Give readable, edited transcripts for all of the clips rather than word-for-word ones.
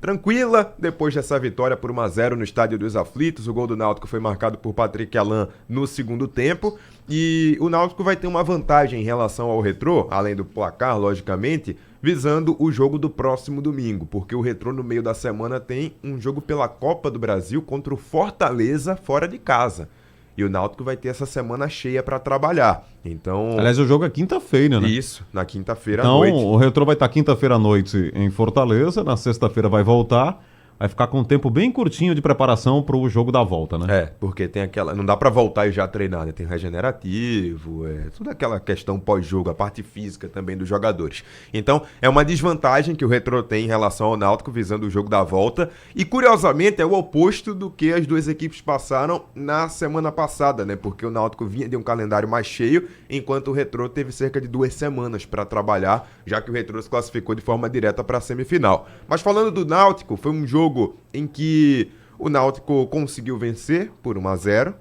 Tranquila, depois dessa vitória por 1-0 no Estádio dos Aflitos. O gol do Náutico foi marcado por Patrick Alan no segundo tempo. E o Náutico vai ter uma vantagem em relação ao Retrô, além do placar, logicamente, visando o jogo do próximo domingo, porque o Retrô no meio da semana tem um jogo pela Copa do Brasil contra o Fortaleza fora de casa. E o Náutico vai ter essa semana cheia para trabalhar. Então, Aliás, o jogo é quinta-feira, né? isso, na quinta-feira à Então, noite. o Retrô vai estar quinta-feira à noite em Fortaleza, na sexta-feira vai voltar, vai ficar com um tempo bem curtinho de preparação para o jogo da volta, né? É, porque tem aquela. Não dá pra voltar e já treinar, né? Tem regenerativo, toda aquela questão pós-jogo, a parte física também dos jogadores. Então, é uma desvantagem que o Retrô tem em relação ao Náutico, visando o jogo da volta. E, curiosamente, é o oposto do que as duas equipes passaram na semana passada, né? Porque o Náutico vinha de um calendário mais cheio, enquanto o Retrô teve cerca de 2 semanas pra trabalhar, já que o Retrô se classificou de forma direta pra semifinal. Mas falando do Náutico, foi um jogo em que o Náutico conseguiu vencer por 1-0,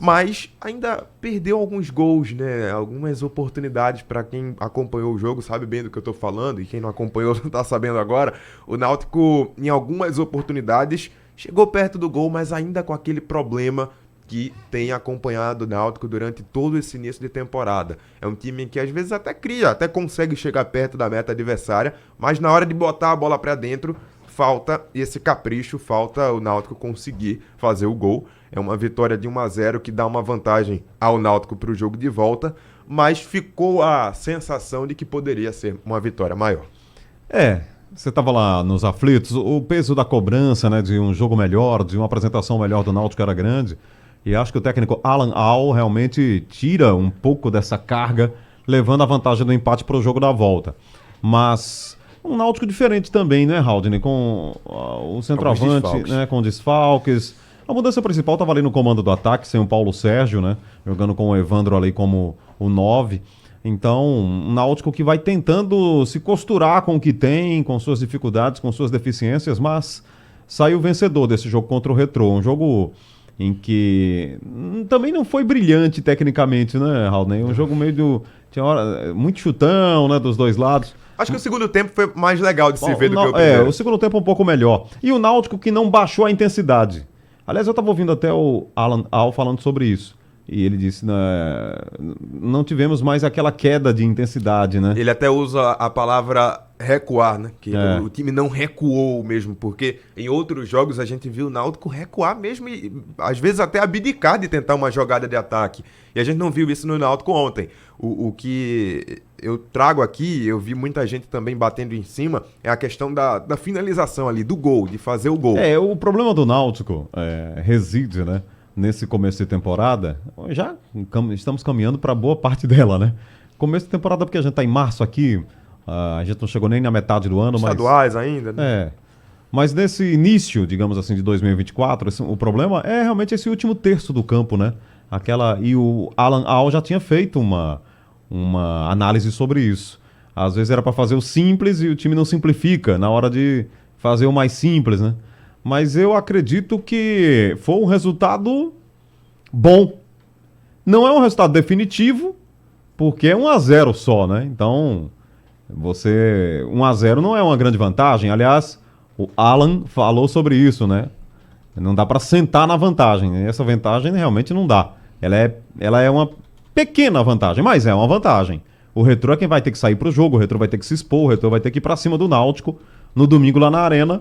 mas ainda perdeu alguns gols, né? Algumas oportunidades. Para quem acompanhou o jogo sabe bem do que eu tô falando, e quem não acompanhou não tá sabendo agora. O Náutico, em algumas oportunidades, chegou perto do gol, mas ainda com aquele problema que tem acompanhado o Náutico durante todo esse início de temporada. É um time que às vezes até cria, até consegue chegar perto da meta adversária, mas na hora de botar a bola para dentro, falta esse capricho, falta o Náutico conseguir fazer o gol. É uma vitória de 1-0 que dá uma vantagem ao Náutico para o jogo de volta, mas ficou a sensação de que poderia ser uma vitória maior. Você estava lá nos aflitos, o peso da cobrança, né, de um jogo melhor, de uma apresentação melhor do Náutico era grande, e acho que o técnico Alan Al realmente tira um pouco dessa carga, levando a vantagem do empate para o jogo da volta. Mas um Náutico diferente também, né, Haldane? Com o centroavante, né, com desfalques. A mudança principal estava ali no comando do ataque, sem o Paulo Sérgio, né? Jogando com o Evandro ali como o 9. Então, um Náutico que vai tentando se costurar com o que tem, com suas dificuldades, com suas deficiências, mas saiu vencedor desse jogo contra o Retrô. Um jogo em que também não foi brilhante tecnicamente, né, Haldane? Um jogo meio tinha muito chutão, né, dos dois lados. Acho que o segundo tempo foi mais legal de se ver do que o primeiro. O segundo tempo um pouco melhor. E o Náutico que não baixou a intensidade. Aliás, eu estava ouvindo até o Alan Al falando sobre isso. E ele disse, né, não tivemos mais aquela queda de intensidade, né? Ele até usa a palavra recuar, né? Que o time não recuou mesmo, porque em outros jogos a gente viu o Náutico recuar mesmo e às vezes até abdicar de tentar uma jogada de ataque. E a gente não viu isso no Náutico ontem. O que eu trago aqui, eu vi muita gente também batendo em cima, é a questão da finalização ali, do gol, de fazer o gol. O problema do Náutico reside, né, nesse começo de temporada. Já estamos caminhando para boa parte dela, né? Começo de temporada porque a gente está em março aqui, a gente não chegou nem na metade do ano, estaduais ainda, né? Mas nesse início, digamos assim, de 2024, o problema é realmente esse último terço do campo, né? E o Alan Al já tinha feito uma análise sobre isso. Às vezes era para fazer o simples e o time não simplifica na hora de fazer o mais simples, né? Mas eu acredito que foi um resultado bom. Não é um resultado definitivo, porque é 1-0 só, né? Então, 1-0 não é uma grande vantagem. Aliás, o Alan falou sobre isso, né? Não dá para sentar na vantagem. Essa vantagem realmente não dá. Ela é uma pequena vantagem, mas é uma vantagem. O Retrô é quem vai ter que sair pro jogo, o Retrô vai ter que se expor, o Retrô vai ter que ir pra cima do Náutico no domingo lá na Arena.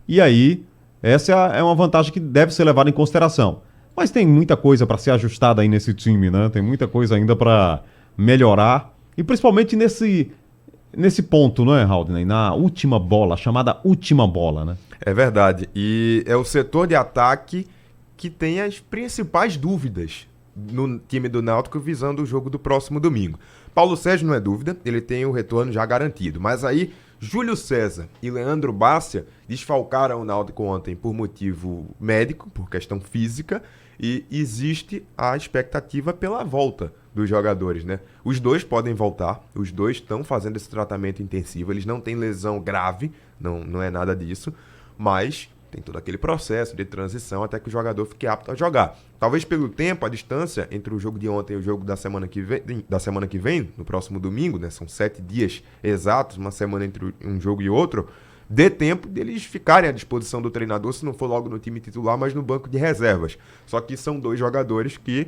E aí, essa é uma vantagem que deve ser levada em consideração. Mas tem muita coisa para ser ajustada aí nesse time, né? Tem muita coisa ainda para melhorar. E principalmente nesse ponto, não é, Haldane? Na última bola, chamada última bola, né? É verdade. E é o setor de ataque que tem as principais dúvidas no time do Náutico visando o jogo do próximo domingo. Paulo Sérgio não é dúvida, ele tem o retorno já garantido. Mas aí, Júlio César e Leandro Bárcia desfalcaram o Náutico ontem por motivo médico, por questão física, e existe a expectativa pela volta dos jogadores, né? Os dois podem voltar, os dois estão fazendo esse tratamento intensivo, eles não têm lesão grave, não é nada disso, mas tem todo aquele processo de transição até que o jogador fique apto a jogar. Talvez pelo tempo, a distância entre o jogo de ontem e o jogo da semana que vem, no próximo domingo, né? São 7 dias exatos, uma semana entre um jogo e outro, dê tempo deles ficarem à disposição do treinador, se não for logo no time titular, mas no banco de reservas. Só que são dois jogadores que,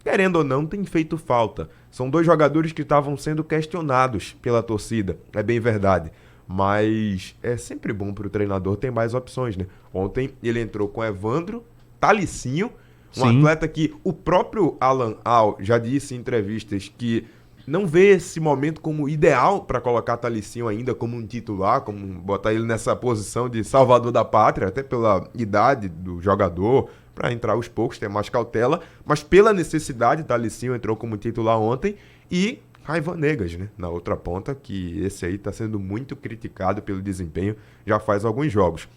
querendo ou não, têm feito falta. São dois jogadores que estavam sendo questionados pela torcida, é bem verdade. Mas é sempre bom para o treinador ter mais opções, né? Ontem ele entrou com Evandro, Talicinho, atleta que o próprio Alan Al já disse em entrevistas que não vê esse momento como ideal para colocar Talicinho ainda como um titular, como botar ele nessa posição de salvador da pátria, até pela idade do jogador, para entrar aos poucos, ter mais cautela, mas pela necessidade, Talicinho entrou como titular ontem e Raivan Negas, né, na outra ponta, que esse aí está sendo muito criticado pelo desempenho já faz alguns jogos.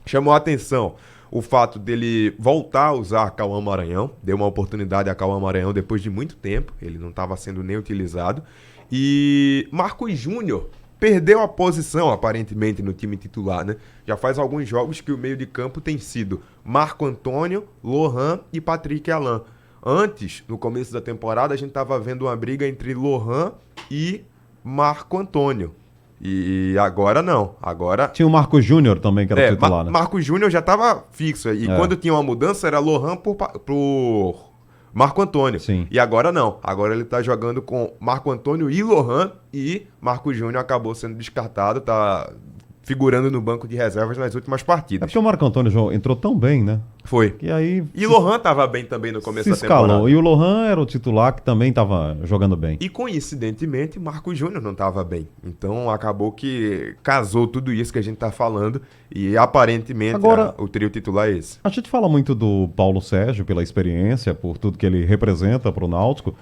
Chamou a atenção o fato dele voltar a usar Cauã Maranhão, deu uma oportunidade a Cauã Maranhão depois de muito tempo, ele não estava sendo nem utilizado, e Marcos Júnior perdeu a posição, aparentemente, no time titular, né? Já faz alguns jogos que o meio de campo tem sido Marco Antônio, Lohan e Patrick Alan. Antes, no começo da temporada, a gente estava vendo uma briga entre Lohan e Marco Antônio. E agora não. Agora Tinha o Marcos Júnior também, que era titular, né? Marco Júnior já estava fixo. E quando tinha uma mudança, era Lohan por Marco Antônio. Sim. E agora não. Agora ele tá jogando com Marco Antônio e Lohan. E Marco Júnior acabou sendo descartado. Tá figurando no banco de reservas nas últimas É partidas. porque o Marco Antônio entrou tão bem, né? Foi. E aí E Lohan tava bem também no começo se da temporada. escalou. E o Lohan era o titular que também estava jogando bem. E coincidentemente, Marco Júnior não estava bem. Então acabou que casou tudo isso que a gente tá falando. E aparentemente Agora, o trio titular é esse. A gente fala muito do Paulo Sérgio pela experiência, por tudo que ele representa para o Náutico.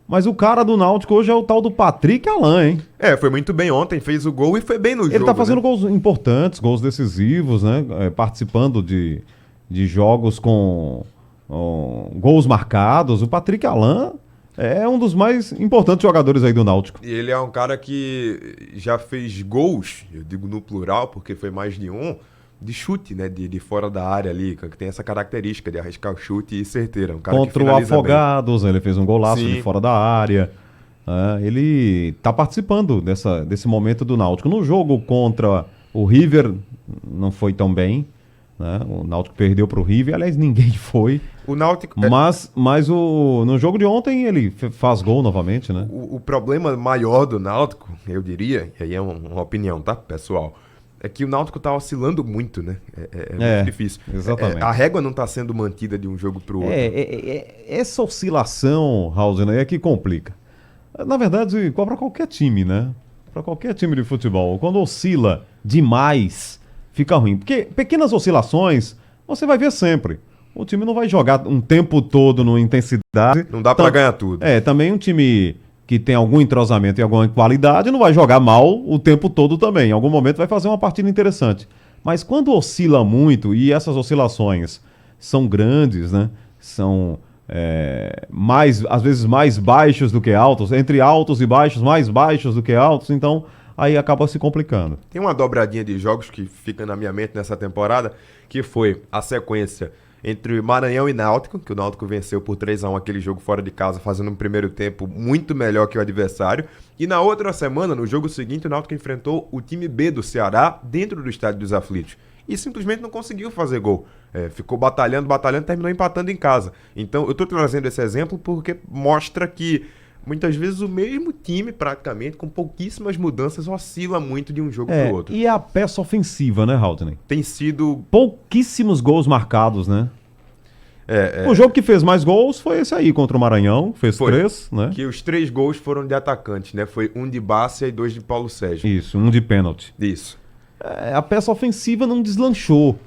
Mas o cara do Náutico hoje é o tal do Patrick Alan, hein? Foi muito bem ontem, fez o gol e foi bem no jogo. Ele tá fazendo né? gols importantes, gols decisivos, né? Participando de jogos com gols marcados. O Patrick Alan é um dos mais importantes jogadores aí do Náutico. E ele é um cara que já fez gols, eu digo no plural, porque foi mais de um, de chute, né? De fora da área ali, que tem essa característica de arriscar o chute e certeira. Um cara Contra que o finaliza Afogados, ele fez um golaço Sim. de fora da área. Ele tá participando desse momento do Náutico. No jogo contra o River, não foi tão bem. Né? O Náutico perdeu pro River, aliás, ninguém foi. O Náutico... Mas no jogo de ontem ele faz gol novamente, né? O problema maior do Náutico, eu diria, e aí é uma opinião, tá, pessoal? É que o Náutico tá oscilando muito, né? É muito difícil. Exatamente. A régua não tá sendo mantida de um jogo pro outro. Essa oscilação, Raul, é que complica. Na verdade, para qualquer time, né? Para qualquer time de futebol. Quando oscila demais, fica ruim. Porque pequenas oscilações, você vai ver sempre. O time não vai jogar um tempo todo numa intensidade. Não dá pra ganhar tudo. Também um time que tem algum entrosamento e alguma qualidade não vai jogar mal o tempo todo também. Em algum momento vai fazer uma partida interessante. Mas quando oscila muito, e essas oscilações são grandes, né? São às vezes mais baixos do que altos, entre altos e baixos, mais baixos do que altos, então aí acaba se complicando. Tem uma dobradinha de jogos que fica na minha mente nessa temporada, que foi a sequência entre Maranhão e Náutico, que o Náutico venceu por 3-1 aquele jogo fora de casa, fazendo um primeiro tempo muito melhor que o adversário. E na outra semana, no jogo seguinte, o Náutico enfrentou o time B do Ceará dentro do Estádio dos Aflitos. E simplesmente não conseguiu fazer gol. Ficou batalhando, terminou empatando em casa. Então, eu estou trazendo esse exemplo porque mostra que muitas vezes o mesmo time, praticamente, com pouquíssimas mudanças, oscila muito de um jogo para o outro. E a peça ofensiva, né, Haldney? Tem sido... pouquíssimos gols marcados, né? O jogo que fez mais gols foi esse aí, contra o Maranhão, fez 3, né? Que os 3 gols foram de atacantes, né? Foi um de Bárcia e 2 de Paulo Sérgio. Isso, um de pênalti. Isso. A peça ofensiva não deslanchou.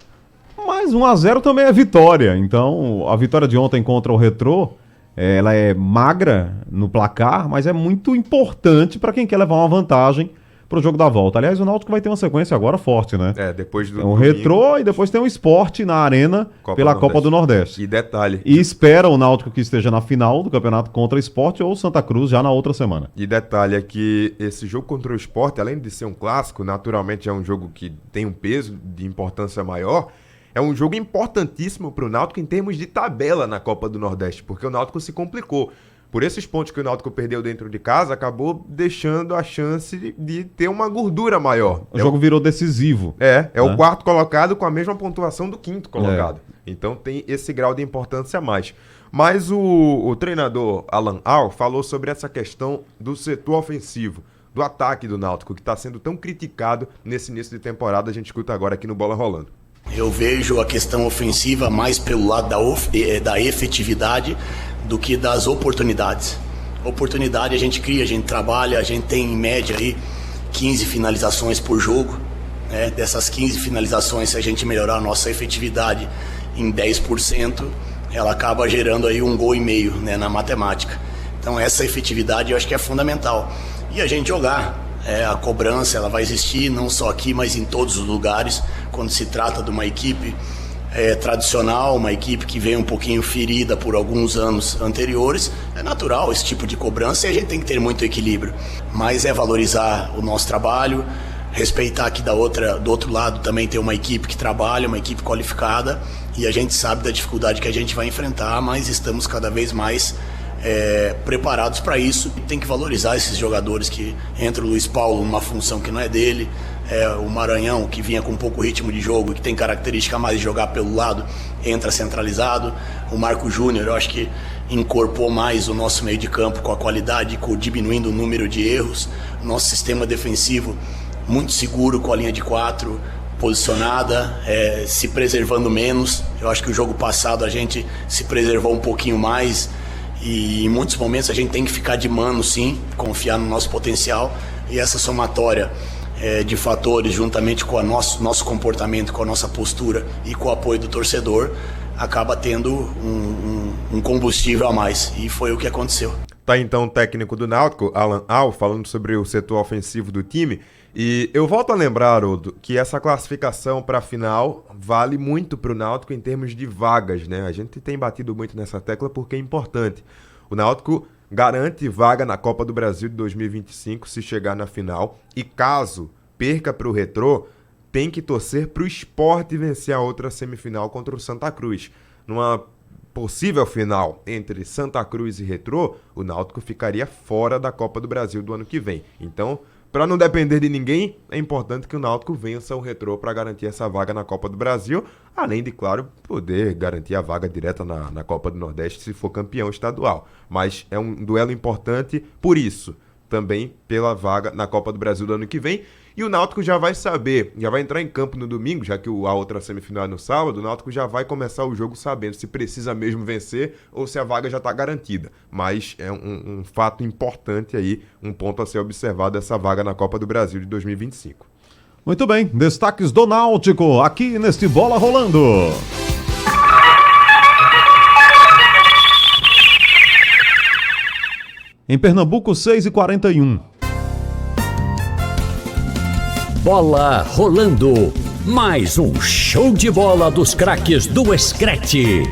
Mas 1-0 também é vitória. Então, a vitória de ontem contra o Retrô, ela é magra no placar, mas é muito importante para quem quer levar uma vantagem para o jogo da volta. Aliás, o Náutico vai ter uma sequência agora forte, né? Depois do o Retrô e depois tem o Sport na Arena pela Copa do Nordeste. E detalhe... E espera o Náutico que esteja na final do campeonato contra o Sport ou Santa Cruz já na outra semana. E detalhe é que esse jogo contra o Sport, além de ser um clássico, naturalmente é um jogo que tem um peso de importância maior. É um jogo importantíssimo para o Náutico em termos de tabela na Copa do Nordeste, porque o Náutico se complicou. por esses pontos que o Náutico perdeu dentro de casa, acabou deixando a chance de ter uma gordura maior. O jogo virou decisivo. O quarto colocado com a mesma pontuação do quinto colocado. Então tem esse grau de importância a mais. Mas o treinador Alan Al falou sobre essa questão do setor ofensivo, do ataque do Náutico, que está sendo tão criticado nesse início de temporada. A gente escuta agora aqui no Bola Rolando. Eu vejo a questão ofensiva mais pelo lado da efetividade do que das oportunidades. Oportunidade a gente cria, a gente trabalha, a gente tem em média aí 15 finalizações por jogo. Né? Dessas 15 finalizações, se a gente melhorar a nossa efetividade em 10%, ela acaba gerando aí 1,5 gol, né, na matemática. Então essa efetividade eu acho que é fundamental. E a gente jogar. A cobrança ela vai existir não só aqui, mas em todos os lugares, quando se trata de uma equipe tradicional, uma equipe que vem um pouquinho ferida por alguns anos anteriores. É natural esse tipo de cobrança e a gente tem que ter muito equilíbrio, mas é valorizar o nosso trabalho, respeitar que do outro lado também tem uma equipe que trabalha, uma equipe qualificada, e a gente sabe da dificuldade que a gente vai enfrentar, mas estamos cada vez mais preparados para isso. Tem que valorizar esses jogadores que entra o Luiz Paulo numa função que não é dele, o Maranhão, que vinha com pouco ritmo de jogo, que tem característica mais de jogar pelo lado, entra centralizado. O Marco Júnior, eu acho que incorporou mais o nosso meio de campo com a qualidade, diminuindo o número de erros. Nosso sistema defensivo muito seguro, com a linha de 4 posicionada, se preservando menos. Eu acho que o jogo passado a gente se preservou um pouquinho mais, e em muitos momentos a gente tem que ficar de mano, sim, confiar no nosso potencial, e essa somatória de fatores, juntamente com o nosso comportamento, com a nossa postura e com o apoio do torcedor, acaba tendo um combustível a mais, e foi o que aconteceu. Tá então o técnico do Náutico, Alan Al, falando sobre o setor ofensivo do time. E eu volto a lembrar, Odo, que essa classificação para a final vale muito para o Náutico em termos de vagas, né? A gente tem batido muito nessa tecla porque é importante. O Náutico garante vaga na Copa do Brasil de 2025 se chegar na final, e caso perca para o Retrô, tem que torcer para o Sport vencer a outra semifinal contra o Santa Cruz. Numa possível final entre Santa Cruz e Retrô, o Náutico ficaria fora da Copa do Brasil do ano que vem. Então, para não depender de ninguém, é importante que o Náutico vença o Retrô para garantir essa vaga na Copa do Brasil, além de, claro, poder garantir a vaga direta na Copa do Nordeste se for campeão estadual. Mas é um duelo importante por isso, também pela vaga na Copa do Brasil do ano que vem. E o Náutico já vai saber, já vai entrar em campo no domingo, já que a outra semifinal é no sábado. O Náutico já vai começar o jogo sabendo se precisa mesmo vencer ou se a vaga já está garantida. Mas é um fato importante aí, um ponto a ser observado, essa vaga na Copa do Brasil de 2025. Muito bem, destaques do Náutico aqui neste Bola Rolando. Em Pernambuco, 6h41. Bola rolando. Mais um show de bola dos craques do Screte.